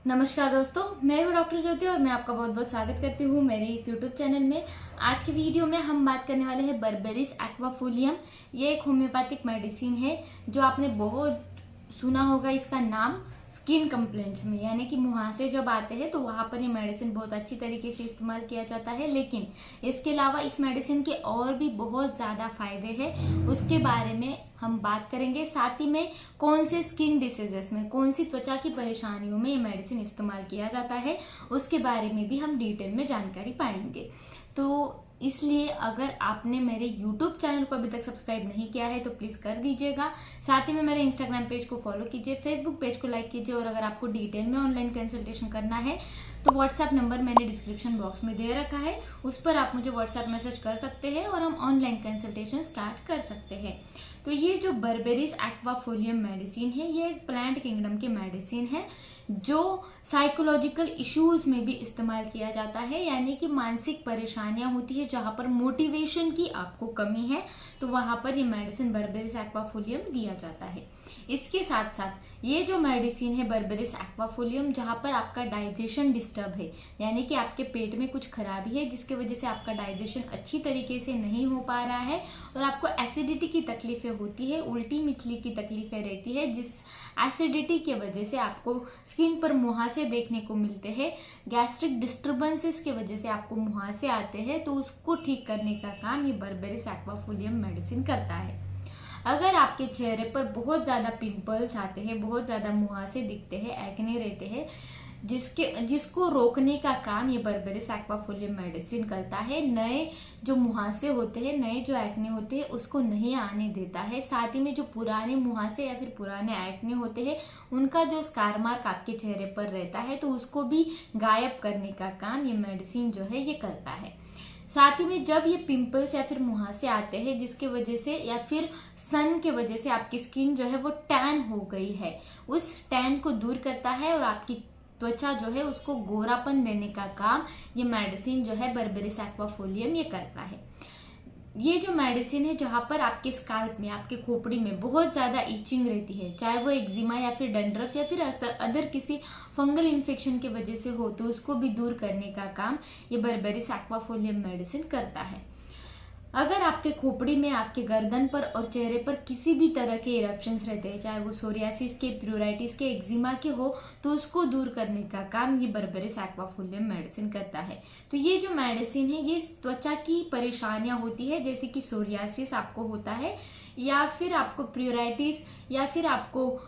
नमस्कार दोस्तों, मैं हूँ डॉक्टर ज्योति और मैं आपका बहुत बहुत स्वागत करती हूँ मेरे इस यूट्यूब चैनल में। आज की वीडियो में हम बात करने वाले हैं बर्बेरिस एक्वाफोलियम। ये एक होम्योपैथिक मेडिसिन है जो आपने बहुत सुना होगा इसका नाम स्किन कंप्लेंट्स में, यानी कि मुहासे जब आते हैं तो वहाँ पर ये मेडिसिन बहुत अच्छी तरीके से इस्तेमाल किया जाता है। लेकिन इसके अलावा इस मेडिसिन के और भी बहुत ज़्यादा फायदे हैं, उसके बारे में हम बात करेंगे। साथ ही में कौन से स्किन डिसीजेस में, कौन सी त्वचा की परेशानियों में ये मेडिसिन इस्तेमाल किया जाता है, उसके बारे में भी हम डिटेल में जानकारी पाएंगे। तो इसलिए अगर आपने मेरे YouTube चैनल को अभी तक सब्सक्राइब नहीं किया है तो प्लीज़ कर दीजिएगा। साथ ही में मेरे Instagram पेज को फॉलो कीजिए, Facebook पेज को लाइक कीजिए और अगर आपको डिटेल में ऑनलाइन कंसल्टेशन करना है तो व्हाट्सएप नंबर मैंने डिस्क्रिप्शन बॉक्स में दे रखा है, उस पर आप मुझे व्हाट्सएप मैसेज कर सकते हैं और हम ऑनलाइन कंसल्टेशन स्टार्ट कर सकते हैं। तो ये जो बर्बेरिस एक्वाफोलियम मेडिसिन है, ये एक प्लांट किंगडम की मेडिसिन है जो साइकोलॉजिकल इश्यूज में भी इस्तेमाल किया जाता है, यानी कि मानसिक परेशानियां होती है जहां पर मोटिवेशन की आपको कमी है तो वहां पर ये मेडिसिन बर्बेरिस एक्वाफोलियम दिया जाता है। इसके साथ साथ ये जो मेडिसिन है बर्बेरिस एक्वाफोलियम, जहां पर आपका डाइजेशन डिस्टर्ब है, यानी कि आपके पेट में कुछ खराबी है जिसके वजह से आपका डाइजेशन अच्छी तरीके से नहीं हो पा रहा है और आपको एसिडिटी की तकलीफें होती है, उल्टी मिचली की तकलीफें रहती है, जिस एसिडिटी की वजह से आपको स्किन पर मुहासे देखने को मिलते हैं, गैस्ट्रिक डिस्टर्बेंसेस की वजह से आपको मुहासे आते हैं, तो उसको ठीक करने का काम ये बर्बेरिस एक्वाफोलियम मेडिसिन करता है। अगर आपके चेहरे पर बहुत ज़्यादा पिंपल्स आते हैं, बहुत ज़्यादा मुहासे दिखते हैं, एक्ने रहते हैं, जिसको रोकने का काम ये बर्बेरिस एक्वाफोलियम मेडिसिन करता है। नए जो मुहासे होते हैं, नए जो एक्ने होते हैं, उसको नहीं आने देता है। साथ ही में जो पुराने मुहासे या फिर पुराने एक्ने होते हैं, उनका जो स्कार मार्क आपके चेहरे पर रहता है तो उसको भी गायब करने का काम ये मेडिसिन जो है ये करता है। साथ ही में जब ये पिंपल्स या फिर मुहासे आते हैं जिसके वजह से या फिर सन के वजह से आपकी स्किन जो है वो टैन हो गई है, उस टैन को दूर करता है और आपकी त्वचा जो है उसको गोरापन देने का काम ये मेडिसिन जो है बर्बेरिस एक्वाफोलियम ये करता है। ये जो मेडिसिन है जहां पर आपके स्काल्प में, आपके खोपड़ी में बहुत ज्यादा ईचिंग रहती है, चाहे वो एक्जिमा या फिर डंड्रफ या फिर अदर किसी फंगल इन्फेक्शन की वजह से हो, तो उसको भी दूर करने का काम ये बर्बेरिस एक्वाफोलियम मेडिसिन करता है। अगर आपके खोपड़ी में, आपके गर्दन पर और चेहरे पर किसी भी तरह के इरप्शंस रहते हैं, चाहे वो सोरियासिस के, प्यूराइटिस के, एक्जिमा के हो, तो उसको दूर करने का काम ये बर्बेरिस एक्वाफोलियम मेडिसिन करता है। तो ये जो मेडिसिन है ये त्वचा की परेशानियां होती है, जैसे कि सोरियासिस आपको होता है या फिर आपको प्यूराइटिस या फिर आपको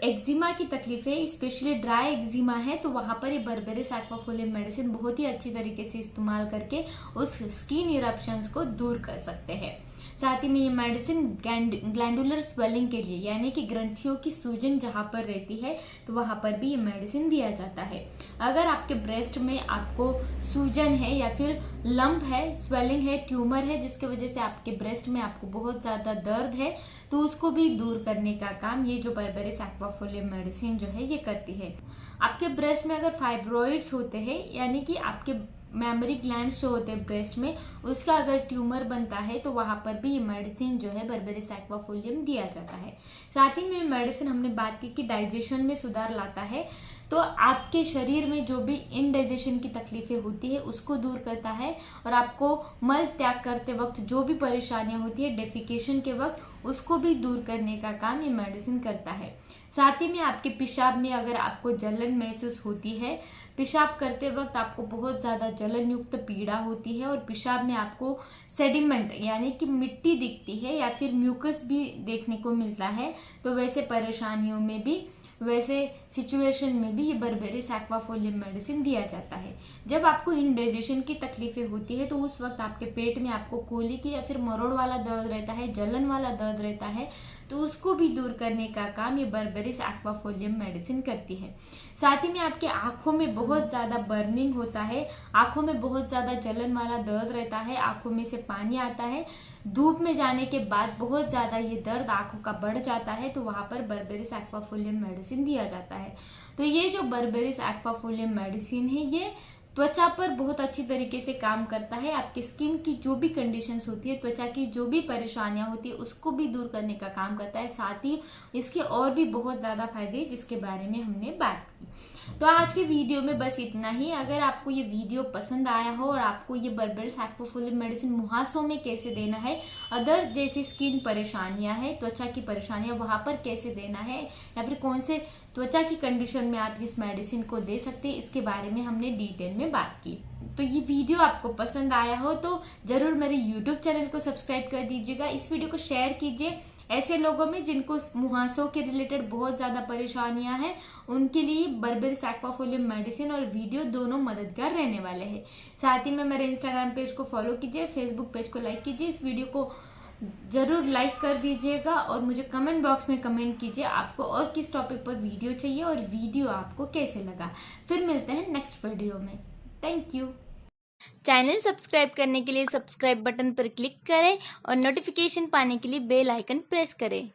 एक्जिमा की तकलीफ है, स्पेशली ड्राई एक्जिमा है, तो वहां पर ये बर्बेरिस एक्वाफोलियम मेडिसिन बहुत ही अच्छी तरीके से इस्तेमाल करके उस स्किन इरप्शंस को दूर कर सकते हैं। साथ ही में ये मेडिसिन ग्लैंडुलर स्वेलिंग के लिए, यानी कि ग्रंथियों की सूजन जहां पर रहती है तो वहां पर भी ये मेडिसिन दिया जाता है। अगर आपके ब्रेस्ट में आपको सूजन है या फिर लंप है, स्वेलिंग है, ट्यूमर है, जिसके वजह से आपके ब्रेस्ट में आपको बहुत ज्यादा दर्द है, तो उसको भी दूर करने का काम ये जो बर्बेरिस एक्वाफोलियम मेडिसिन जो है ये करती है। आपके ब्रेस्ट में अगर फाइब्रॉइड्स होते हैं, यानी कि आपके मेमोरी ग्लैंड्स जो होते हैं ब्रेस्ट में, उसका अगर ट्यूमर बनता है तो वहां पर भी ये मेडिसिन जो है बर्बेरिस एक्वाफोलियम दिया जाता है। साथ ही में मेडिसिन हमने बात की कि डाइजेशन में सुधार लाता है, तो आपके शरीर में जो भी इनडाइजेशन की तकलीफें होती है उसको दूर करता है और आपको मल त्याग करते वक्त जो भी परेशानियां होती है डेफिकेशन के वक्त, उसको भी दूर करने का काम ये मेडिसिन करता है। साथ ही में आपके पेशाब में अगर आपको जलन महसूस होती है, पेशाब करते वक्त आपको बहुत ज़्यादा जलन युक्त पीड़ा होती है और पेशाब में आपको सेडिमेंट यानी कि मिट्टी दिखती है या फिर म्यूकस भी देखने को मिलता है, तो वैसे परेशानियों में भी, वैसे सिचुएशन में भी ये बर्बेरिस एक्वाफोलियम मेडिसिन दिया जाता है। जब आपको इंडाइजेशन की तकलीफें होती है तो उस वक्त आपके पेट में आपको कोली की या फिर मरोड़ वाला दर्द रहता है, जलन वाला दर्द रहता है, तो उसको भी दूर करने का काम ये बर्बेरिस एक्वाफोलियम मेडिसिन करती है। साथ ही में आपके आंखों में बहुत ज्यादा बर्निंग होता है, आंखों में बहुत ज्यादा जलन वाला दर्द रहता है, आंखों में से पानी आता है, धूप में जाने के बाद बहुत ज्यादा ये दर्द आंखों का बढ़ जाता है, तो वहां पर बर्बेरिस एक्वाफोलियम मेडिसिन दिया जाता है। तो ये जो बर्बेरिस एक्वाफोलियम मेडिसिन है ये त्वचा पर बहुत अच्छी तरीके से काम करता है। आपके स्किन की जो भी कंडीशंस होती है, त्वचा की जो भी परेशानियां होती है, उसको भी दूर करने का काम करता है। साथ ही इसके और भी बहुत ज़्यादा फायदे जिसके बारे में हमने बात की। तो आज के वीडियो में बस इतना ही। अगर आपको ये वीडियो पसंद आया हो और आपको ये बर्बेरिस एक्वाफोलियम मेडिसिन मुहासों में कैसे देना है, अदर जैसे स्किन परेशानियां हैं, त्वचा की परेशानियां, वहां पर कैसे देना है, या फिर कौन से त्वचा की कंडीशन में आप इस मेडिसिन को दे सकते हैं, इसके बारे में हमने डिटेल में बात की। तो ये वीडियो आपको पसंद आया हो तो जरूर मेरे यूट्यूब चैनल को सब्सक्राइब कर दीजिएगा। इस वीडियो को शेयर कीजिए ऐसे लोगों में जिनको मुहासों के रिलेटेड बहुत ज़्यादा परेशानियां हैं। उनके लिए बर्बेरिस एक्वाफोलियम मेडिसिन और वीडियो दोनों मददगार रहने वाले हैं। साथ ही में मेरे इंस्टाग्राम पेज को फॉलो कीजिए, फेसबुक पेज को लाइक कीजिए। इस वीडियो को जरूर लाइक कर दीजिएगा और मुझे कमेंट बॉक्स में कमेंट कीजिए आपको और किस टॉपिक पर वीडियो चाहिए और वीडियो आपको कैसे लगा। फिर मिलते हैं नेक्स्ट वीडियो में। Thank you. चैनल सब्सक्राइब करने के लिए सब्सक्राइब बटन पर क्लिक करें और नोटिफिकेशन पाने के लिए बेल आइकन प्रेस करें।